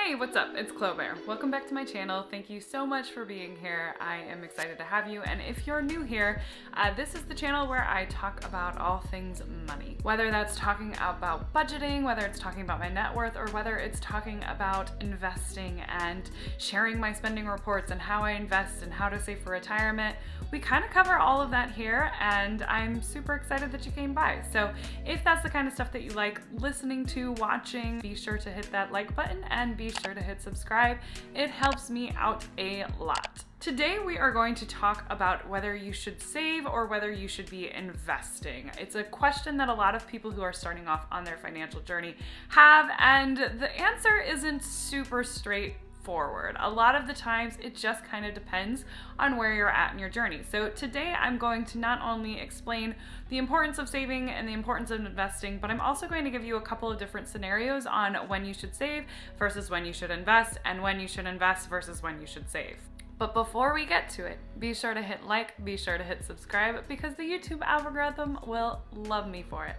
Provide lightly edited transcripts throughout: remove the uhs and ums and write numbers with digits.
Hey, what's up? It's Clover. Welcome back to my channel. Thank you so much for being here. I am excited to have you. And if you're new here, this is the channel where I talk about all things money. Whether that's talking about budgeting, whether it's talking about my net worth, or whether it's talking about investing and sharing my spending reports and how I invest and how to save for retirement. We kind of cover all of that here, and I'm super excited that you came by. So if that's the kind of stuff that you like listening to, watching, be sure to hit that like button and be sure to hit subscribe. It helps me out a lot. Today we are going to talk about whether you should save or whether you should be investing. It's a question that a lot of people who are starting off on their financial journey have, and the answer isn't super straightforward. A lot of the times it just kind of depends on where you're at in your journey. So today I'm going to not only explain the importance of saving and the importance of investing, but I'm also going to give you a couple of different scenarios on when you should save versus when you should invest, and when you should invest versus when you should save. But before we get to it, be sure to hit like, be sure to hit subscribe, because the YouTube algorithm will love me for it,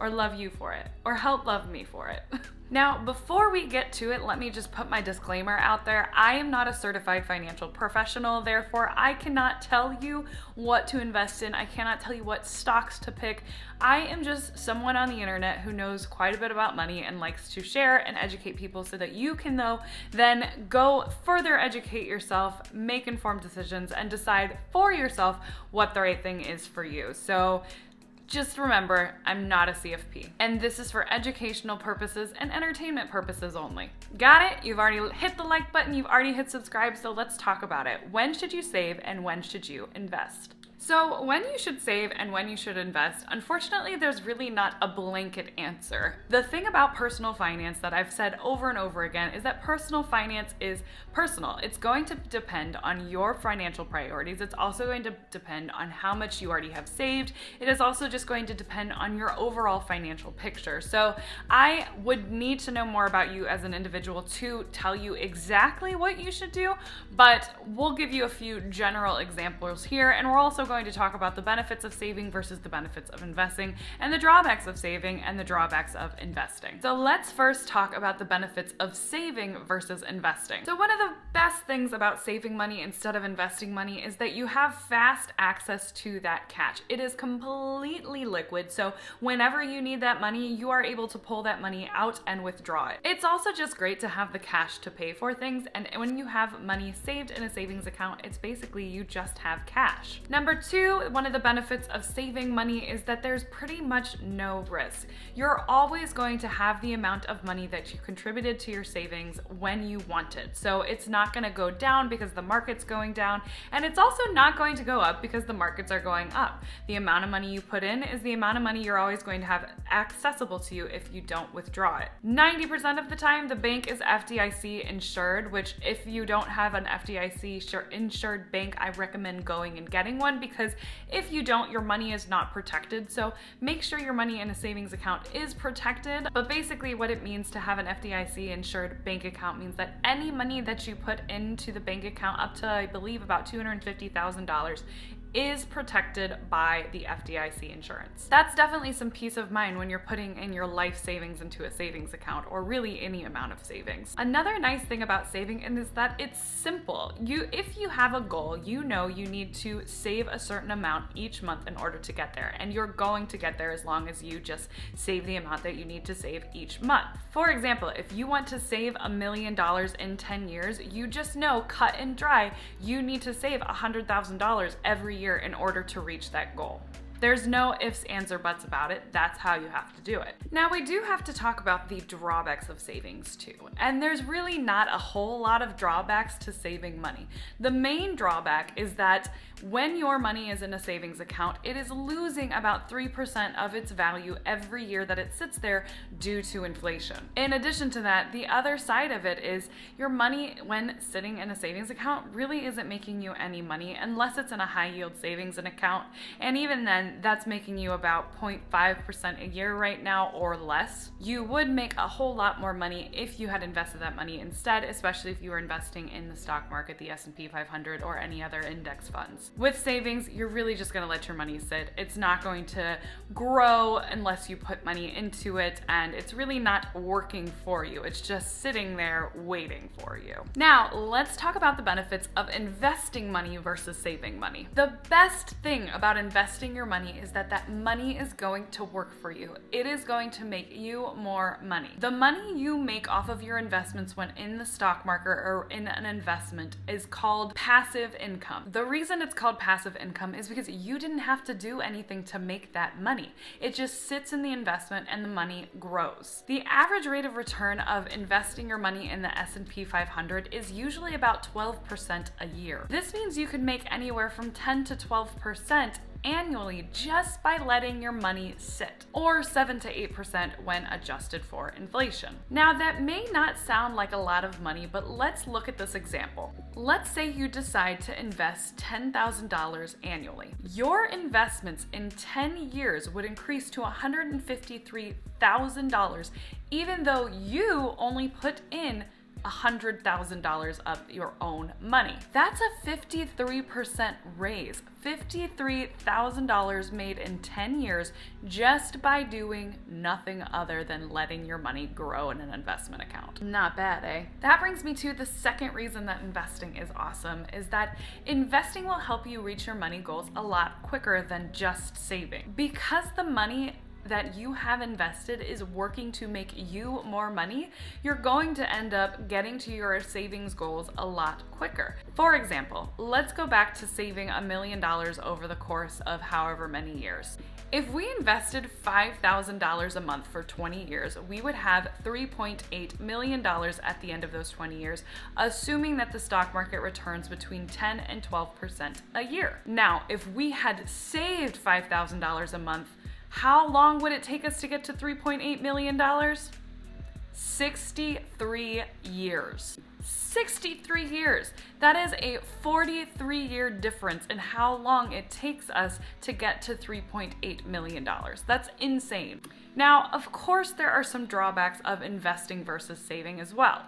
or love you for it, or help love me for it. Now, before we get to it, let me just put my disclaimer out there. I am not a certified financial professional, therefore I cannot tell you what to invest in. I cannot tell you what stocks to pick. I am just someone on the internet who knows quite a bit about money and likes to share and educate people so that you can then go further educate yourself, make informed decisions, and decide for yourself what the right thing is for you. So just remember, I'm not a CFP, and this is for educational purposes and entertainment purposes only. Got it? You've already hit the like button, you've already hit subscribe, so let's talk about it. When should you save and when should you invest? So when you should save and when you should invest, unfortunately, there's really not a blanket answer. The thing about personal finance that I've said over and over again is that personal finance is personal. It's going to depend on your financial priorities. It's also going to depend on how much you already have saved. It is also just going to depend on your overall financial picture. So I would need to know more about you as an individual to tell you exactly what you should do, but we'll give you a few general examples here, and we're also going to talk about the benefits of saving versus the benefits of investing, and the drawbacks of saving and the drawbacks of investing. So let's first talk about the benefits of saving versus investing. So one of the best things about saving money instead of investing money is that you have fast access to that cash. It is completely liquid, so whenever you need that money, you are able to pull that money out and withdraw it. It's also just great to have the cash to pay for things, and when you have money saved in a savings account, it's basically you just have cash. Number two, one of the benefits of saving money is that there's pretty much no risk. You're always going to have the amount of money that you contributed to your savings when you want it. So it's not going to go down because the market's going down, and it's also not going to go up because the markets are going up. The amount of money you put in is the amount of money you're always going to have accessible to you if you don't withdraw it. 90% of the time, the bank is FDIC insured, which if you don't have an FDIC insured bank, I recommend going and getting one, because if you don't, your money is not protected. So make sure your money in a savings account is protected. But basically what it means to have an FDIC insured bank account means that any money that you put into the bank account up to, I believe, about $250,000 is protected by the FDIC insurance. That's definitely some peace of mind when you're putting in your life savings into a savings account, or really any amount of savings. Another nice thing about saving is that it's simple. If you have a goal, you know you need to save a certain amount each month in order to get there, and you're going to get there as long as you just save the amount that you need to save each month. For example, if you want to save $1 million in 10 years, you just know, cut and dry, you need to save $100,000 every year in order to reach that goal. There's no ifs, ands, or buts about it. That's how you have to do it. Now, we do have to talk about the drawbacks of savings too. And there's really not a whole lot of drawbacks to saving money. The main drawback is that when your money is in a savings account, it is losing about 3% of its value every year that it sits there due to inflation. In addition to that, the other side of it is your money, when sitting in a savings account, really isn't making you any money unless it's in a high yield savings account. And even then, and that's making you about 0.5% a year right now or less, you would make a whole lot more money if you had invested that money instead, especially if you were investing in the stock market, the S&P 500, or any other index funds. With savings, you're really just going to let your money sit. It's not going to grow unless you put money into it, and it's really not working for you. It's just sitting there waiting for you. Now, let's talk about the benefits of investing money versus saving money. The best thing about investing your money is that that money is going to work for you. It is going to make you more money. The money you make off of your investments when in the stock market or in an investment is called passive income. The reason it's called passive income is because you didn't have to do anything to make that money. It just sits in the investment and the money grows. The average rate of return of investing your money in the S&P 500 is usually about 12% a year. This means you could make anywhere from 10 to 12% annually just by letting your money sit, or 7 to 8% when adjusted for inflation. Now, that may not sound like a lot of money, but let's look at this example. Let's say you decide to invest $10,000 annually. Your investments in 10 years would increase to $153,000, even though you only put in $100,000 of your own money. That's a 53% raise. $53,000 made in 10 years just by doing nothing other than letting your money grow in an investment account. Not bad, eh? That brings me to the second reason that investing is awesome, is that investing will help you reach your money goals a lot quicker than just saving. Because the money that you have invested is working to make you more money, you're going to end up getting to your savings goals a lot quicker. For example, let's go back to saving $1 million over the course of however many years. If we invested $5,000 a month for 20 years, we would have $3.8 million at the end of those 20 years, assuming that the stock market returns between 10 and 12% a year. Now, if we had saved $5,000 a month, how long would it take us to get to $3.8 million? 63 years. 63 years. That is a 43-year difference in how long it takes us to get to $3.8 million. That's insane. Now, of course, there are some drawbacks of investing versus saving as well.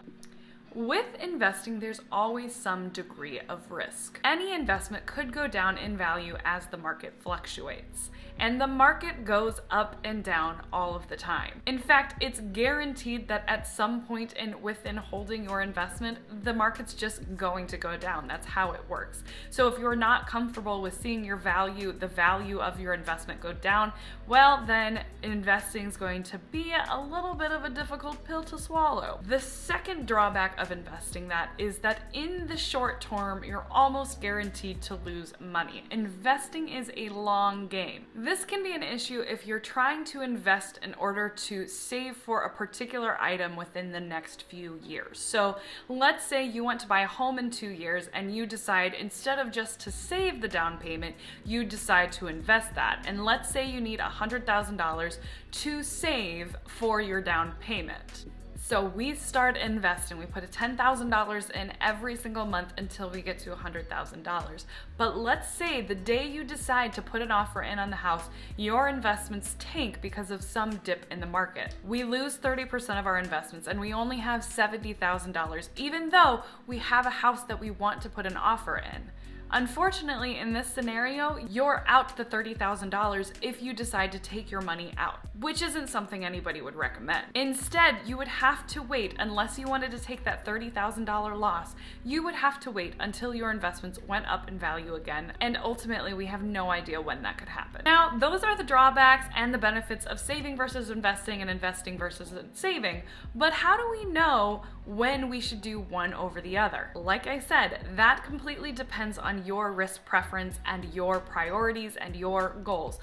With investing, there's always some degree of risk. Any investment could go down in value as the market fluctuates, and the market goes up and down all of the time. In fact, it's guaranteed that at some point within holding your investment, the market's just going to go down. That's how it works. So if you're not comfortable with seeing the value of your investment go down, well, then investing is going to be a little bit of a difficult pill to swallow. The second drawback of investing is that in the short term, you're almost guaranteed to lose money. Investing is a long game. This can be an issue if you're trying to invest in order to save for a particular item within the next few years. So let's say you want to buy a home in 2 years and you decide instead of just to save the down payment, you decide to invest that. And let's say you need $100,000 to save for your down payment. So we start investing. We put $10,000 in every single month until we get to $100,000. But let's say the day you decide to put an offer in on the house, your investments tank because of some dip in the market. We lose 30% of our investments and we only have $70,000, even though we have a house that we want to put an offer in. Unfortunately, in this scenario, you're out the $30,000 if you decide to take your money out, which isn't something anybody would recommend. Instead, you would have to wait, unless you wanted to take that $30,000 loss, you would have to wait until your investments went up in value again, and ultimately we have no idea when that could happen. Now, those are the drawbacks and the benefits of saving versus investing and investing versus saving, but how do we know when we should do one over the other? Like I said, that completely depends on your risk preference and your priorities and your goals.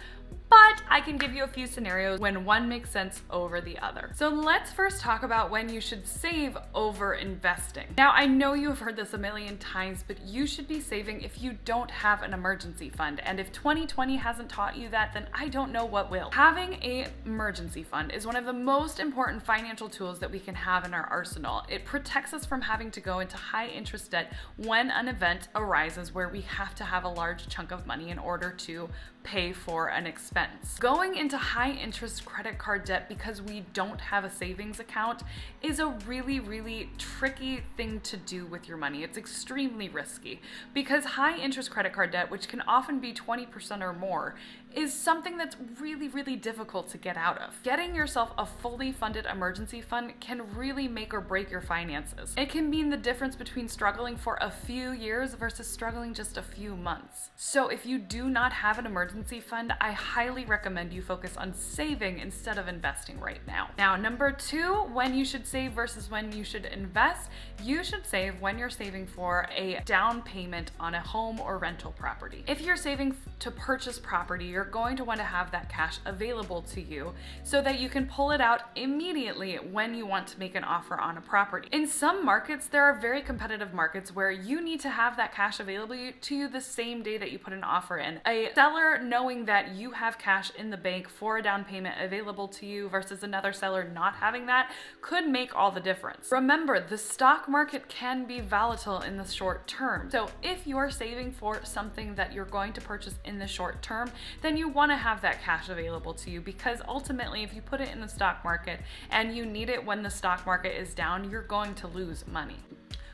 But I can give you a few scenarios when one makes sense over the other. So let's first talk about when you should save over investing. Now, I know you've heard this a million times, but you should be saving if you don't have an emergency fund. And if 2020 hasn't taught you that, then I don't know what will. Having an emergency fund is one of the most important financial tools that we can have in our arsenal. It protects us from having to go into high interest debt when an event arises where we have to have a large chunk of money in order to pay for an expense. Going into high interest credit card debt because we don't have a savings account is a really, really tricky thing to do with your money. It's extremely risky because high interest credit card debt, which can often be 20% or more, is something that's really, really difficult to get out of. Getting yourself a fully funded emergency fund can really make or break your finances. It can mean the difference between struggling for a few years versus struggling just a few months. So if you do not have an emergency fund, I highly recommend you focus on saving instead of investing right now. Now, number 2, when you should save versus when you should invest, you should save when you're saving for a down payment on a home or rental property. If you're saving to purchase property, you're going to want to have that cash available to you so that you can pull it out immediately when you want to make an offer on a property. In some markets, there are very competitive markets where you need to have that cash available to you the same day that you put an offer in. A seller knowing that you have cash in the bank for a down payment available to you versus another seller not having that could make all the difference. Remember, the stock market can be volatile in the short term. So if you're saving for something that you're going to purchase in the short term, then you want to have that cash available to you, because ultimately if you put it in the stock market and you need it when the stock market is down, you're going to lose money.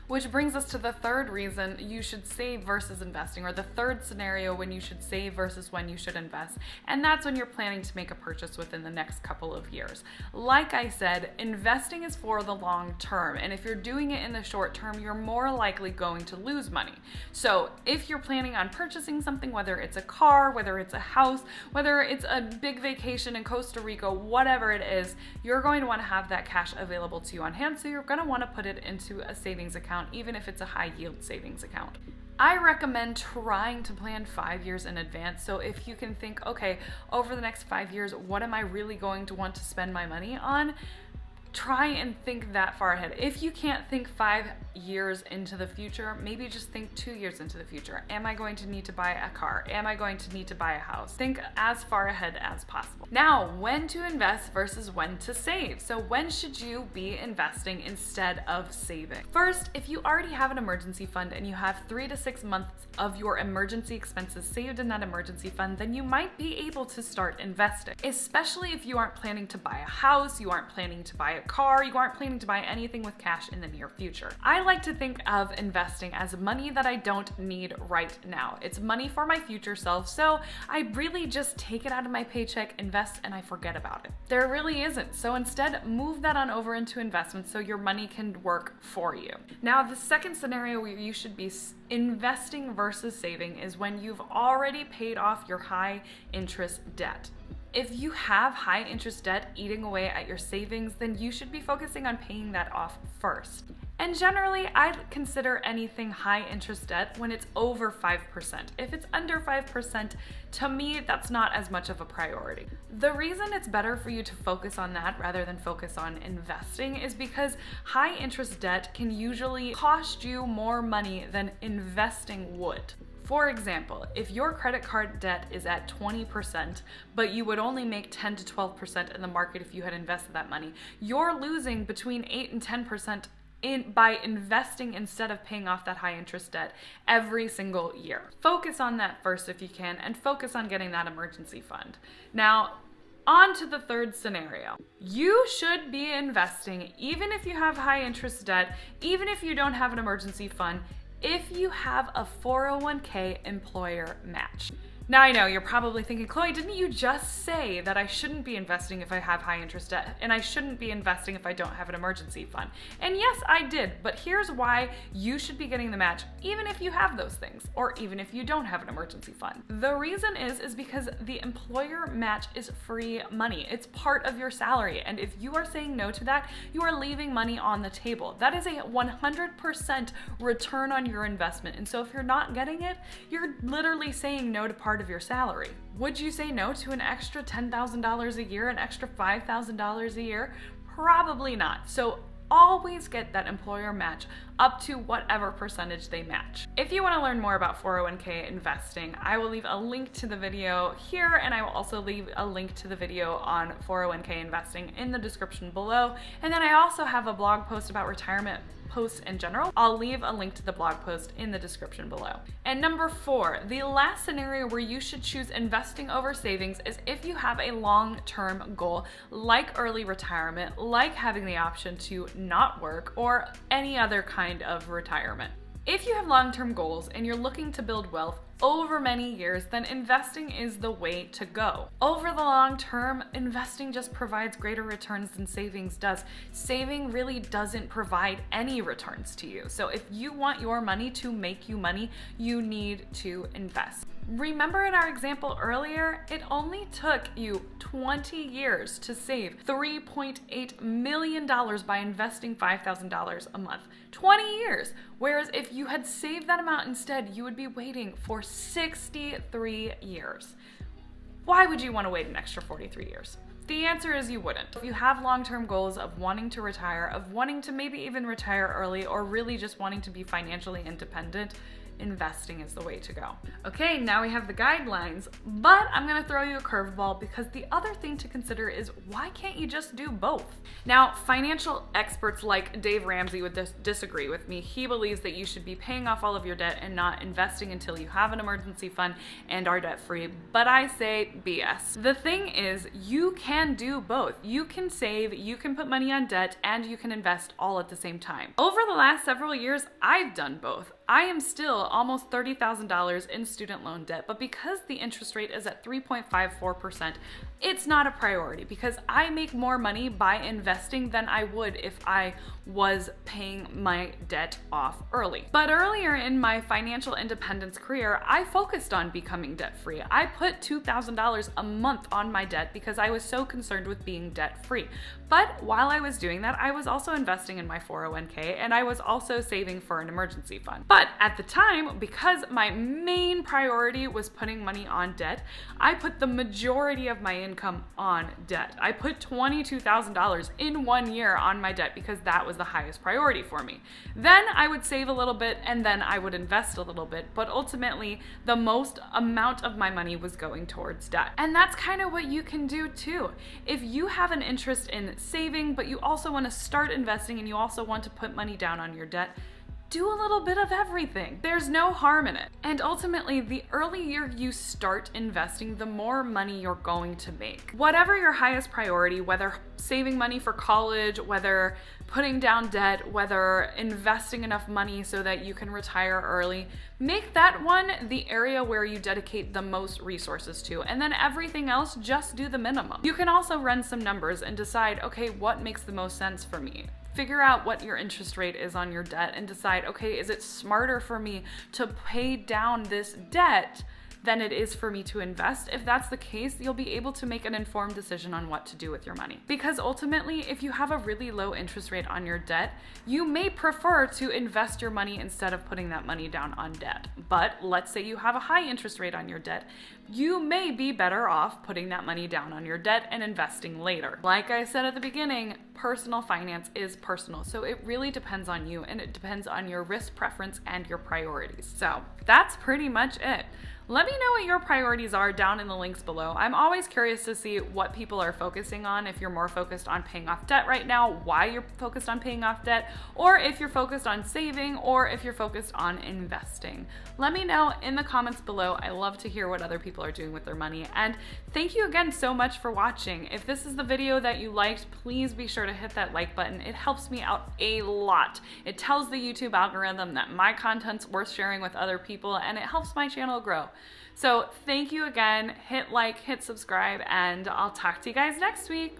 Which brings us to the third reason you should save versus investing, or the third scenario when you should save versus when you should invest, and that's when you're planning to make a purchase within the next couple of years. Like I said, investing is for the long term, and if you're doing it in the short term, you're more likely going to lose money. So if you're planning on purchasing something, whether it's a car, whether it's a house, whether it's a big vacation in Costa Rica, whatever it is, you're going to want to have that cash available to you on hand, so you're going to want to put it into a savings account, even if it's a high yield savings account. I recommend trying to plan 5 years in advance. So if you can think, okay, over the next 5 years, what am I really going to want to spend my money on? Try and think that far ahead. If you can't think 5 years into the future, maybe just think 2 years into the future. Am I going to need to buy a car? Am I going to need to buy a house? Think as far ahead as possible. Now, when to invest versus when to save. So when should you be investing instead of saving? First, if you already have an emergency fund and you have 3 to 6 months of your emergency expenses saved in that emergency fund, then you might be able to start investing, especially if you aren't planning to buy a house, you aren't planning to buy a car, you aren't planning to buy anything with cash in the near future. I like to think of investing as money that I don't need right now. It's money for my future self, so I really just take it out of my paycheck, invest, and I forget about it. There really isn't. So instead, move that on over into investments so your money can work for you. Now, the second scenario where you should be investing versus saving is when you've already paid off your high interest debt. If you have high interest debt eating away at your savings, then you should be focusing on paying that off first. And generally, I'd consider anything high interest debt when it's over 5%. If it's under 5%, to me, that's not as much of a priority. The reason it's better for you to focus on that rather than focus on investing is because high interest debt can usually cost you more money than investing would. For example, if your credit card debt is at 20%, but you would only make 10 to 12% in the market if you had invested that money, you're losing between 8 and 10% by investing instead of paying off that high interest debt every single year. Focus on that first if you can, and focus on getting that emergency fund. Now, on to the third scenario. You should be investing even if you have high interest debt, even if you don't have an emergency fund, if you have a 401k employer match. Now I know you're probably thinking, Chloe, didn't you just say that I shouldn't be investing if I have high interest debt, and I shouldn't be investing if I don't have an emergency fund? And yes, I did, but here's why you should be getting the match even if you have those things, or even if you don't have an emergency fund. The reason is because the employer match is free money. It's part of your salary, and if you are saying no to that, you are leaving money on the table. That is a 100% return on your investment, and so if you're not getting it, you're literally saying no to part of your salary. Would you say no to an extra $10,000 a year, an extra $5,000 a year? Probably not. So always get that employer match up to whatever percentage they match. If you want to learn more about 401k investing, I will leave a link to the video here, and I will also leave a link to the video on 401k investing in the description below. And then I also have a blog post about retirement posts in general. I'll leave a link to the blog post in the description below. And number 4, the last scenario where you should choose investing over savings is if you have a long-term goal like early retirement, like having the option to not work, or any other kind of retirement. If you have long-term goals and you're looking to build wealth over many years, then investing is the way to go. Over the long term, investing just provides greater returns than savings does. Saving really doesn't provide any returns to you. So if you want your money to make you money, you need to invest. Remember in our example earlier, it only took you 20 years to save $3.8 million by investing $5,000 a month. 20 years. Whereas if you had saved that amount instead, you would be waiting for 63 years. Why would you want to wait an extra 43 years? The answer is you wouldn't. If you have long-term goals of wanting to retire, of wanting to maybe even retire early, or really just wanting to be financially independent, investing is the way to go. Okay, now we have the guidelines, but I'm gonna throw you a curveball because the other thing to consider is why can't you just do both? Now, financial experts like Dave Ramsey would disagree with me. He believes that you should be paying off all of your debt and not investing until you have an emergency fund and are debt free, but I say BS. The thing is, you can do both. You can save, you can put money on debt, and you can invest all at the same time. Over the last several years, I've done both. I am still almost $30,000 in student loan debt, but because the interest rate is at 3.54%, it's not a priority because I make more money by investing than I would if I was paying my debt off early. But earlier in my financial independence career, I focused on becoming debt free. I put $2,000 a month on my debt because I was so concerned with being debt free. But while I was doing that, I was also investing in my 401k and I was also saving for an emergency fund. But at the time, because my main priority was putting money on debt, I put the majority of my income on debt. I put $22,000 in 1 year on my debt because that was the highest priority for me. Then I would save a little bit and then I would invest a little bit, but ultimately the most amount of my money was going towards debt. And that's kind of what you can do too. If you have an interest in saving, but you also want to start investing and you also want to put money down on your debt, do a little bit of everything. There's no harm in it. And ultimately, the earlier you start investing, the more money you're going to make. Whatever your highest priority, whether saving money for college, whether putting down debt, whether investing enough money so that you can retire early, make that one the area where you dedicate the most resources to, and then everything else, just do the minimum. You can also run some numbers and decide, okay, what makes the most sense for me? Figure out what your interest rate is on your debt and decide, okay, is it smarter for me to pay down this debt than it is for me to invest? If that's the case, you'll be able to make an informed decision on what to do with your money. Because ultimately, if you have a really low interest rate on your debt, you may prefer to invest your money instead of putting that money down on debt. But let's say you have a high interest rate on your debt, you may be better off putting that money down on your debt and investing later. Like I said at the beginning, personal finance is personal, so it really depends on you and it depends on your risk preference and your priorities. So that's pretty much it. Let me know what your priorities are down in the links below. I'm always curious to see what people are focusing on, if you're more focused on paying off debt right now, why you're focused on paying off debt, or if you're focused on saving, or if you're focused on investing. Let me know in the comments below. I love to hear what other people are doing with their money. And thank you again so much for watching. If this is the video that you liked, please be sure to hit that like button. It helps me out a lot. It tells the YouTube algorithm that my content's worth sharing with other people, and it helps my channel grow. So thank you again. Hit like, hit subscribe, and I'll talk to you guys next week.